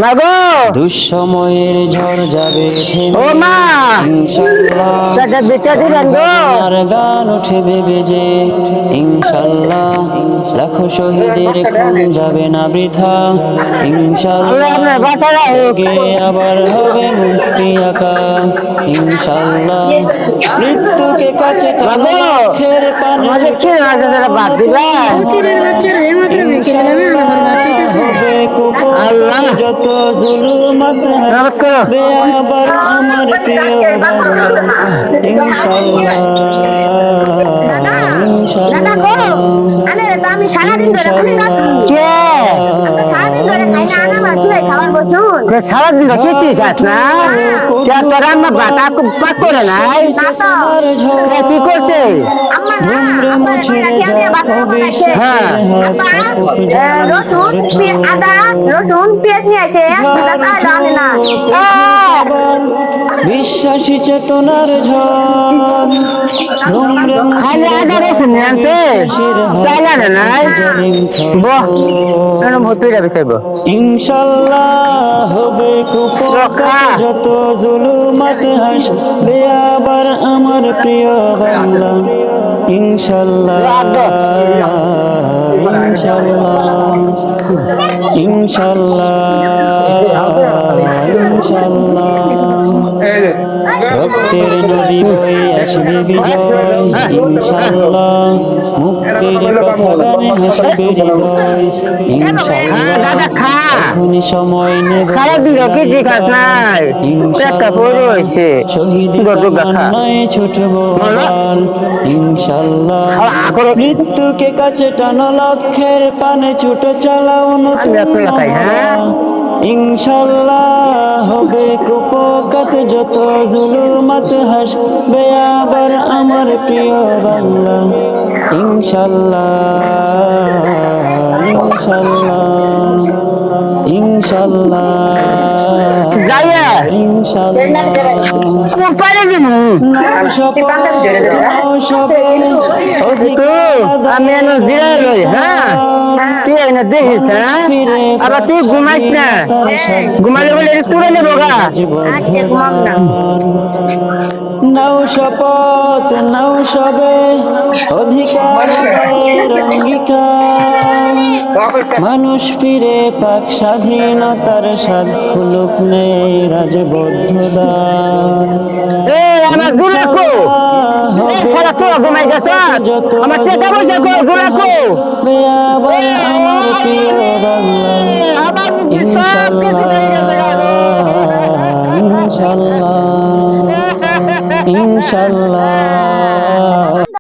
মাগো দুঃসময়ের ঝড় যাবে ও থেমে, মা ইনশাল্লাহ। টাকা বিটা দিবেন গো। আর গান উঠবে বেজে, ইনশাল্লাহ। লাখো শহীদের খুন যাবে না বৃথা, আল্লাহ ইনশাল্লাহ। আপনার বাঁচারা হোক। গে আবার হবে মুক্তি আঁকা, ইনশাল্লাহ। মৃত্যুকে কাছে টানো, মাগো লক্ষ্যের পানে আমাদের ছুটে কি আছে যারা চালাও বাদ নতুন দিবেন। ফকিরের বাচ্চারা এইমাত্র ভেঙে দিলাম এখন আবার বাচ্চাইতেছে। হবে আল্লাহ কুপথ যত জুলুমাত রহমত করো। হাসবে আবার আমার প্রিয় বাংলা, ইনশাল্লাহ। ইনশাল্লাহ। আমি সারাদিন ধরে খালি রাখি কে সারাদিন ধরে খাই না আনা মাছ চুলাই খাবার বসুন সারাদিন কি খাস না কে তোর আম্মা বাতা পাক করে নাই না তো কে কি করছে আম্মা না ধুমরে আব্বার মুছে কইরা কি আমি যাক বাসা বানাইছে অবিশ্বাসের হ্যাঁ হাত, আব্বা আটক জ্বালায় রসুন থর থর। আদা রসুন পেঁয়াজ নিয়ে আইছে দুটা তাইলো আমি না বিশ্বাসী চেতনার ঝড়, ধুমরে মুছে খালি আদা রসুন নিয়ে আনছে বিশ্বাসীর চাইলা না নাই জালিম বহ থর। ভর্তি যাবে খাইব ইনশাল্লাহ হবে কুপথ যত জুলুমাত হাসবে আবার আমার প্রিয় বাংলা, ইনশাল্লাহ। ইনশাল্লাহ। ইনশাল্লাহ। ইনশাল্লাহ। রক্তের নদী বয়ে আসবে বিজয়, ইনশাল্লাহ। মুক্তির কথা গানে হাসবে হৃদয়, ইনশাল্লাহ। দাদা খা এখনই সময় নেব সারাদিন কি খাস নাই একটা বড় হয়েছে শহীদের কান্নায় ছুটবো আবার, ইনশাল্লাহ। মৃত্যুকে কাছে টানো, লক্ষ্যের পানে ছুটে চালাও নতুন মহড়া, ইনশাল্লাহ। হবে কুপকাত যত জুলুমাত হাসবে আবার আমার প্রিয় বাংলা, ইনশাল্লাহ। ইনশাল্লাহ। ইনশাল্লাহ। যাইয়া ইনশাল্লাহ। পারে দিমু নাও শপথ, নাও শপথ, অধিকার আমি এনে জিরা লই হ্যাঁ তুই এনে দেখিস হ্যাঁ আবার তুই ঘুমাইস না ঘুমালে বলে তুলে নেবো গা আজকে ঘুমাম না নাও শপথ, নাও সবে, অধিকার আদায়ের অঙ্গীকার। মানুষ ফিরে পাক স্বাধীনতার স্বাদ, খুলুক নেই রাজবদ্ধদার। এ আমার গুলাকো এ সারা তো ঘুমাই গেছ আমার টাকা পয়সা কো গুলাকো আবার আমার প্রিয় বাংলা, আমার সব কিছু হয়ে গেছে ইনশাল্লাহ। ইনশাল্লাহ। ইনশাল্লাহ।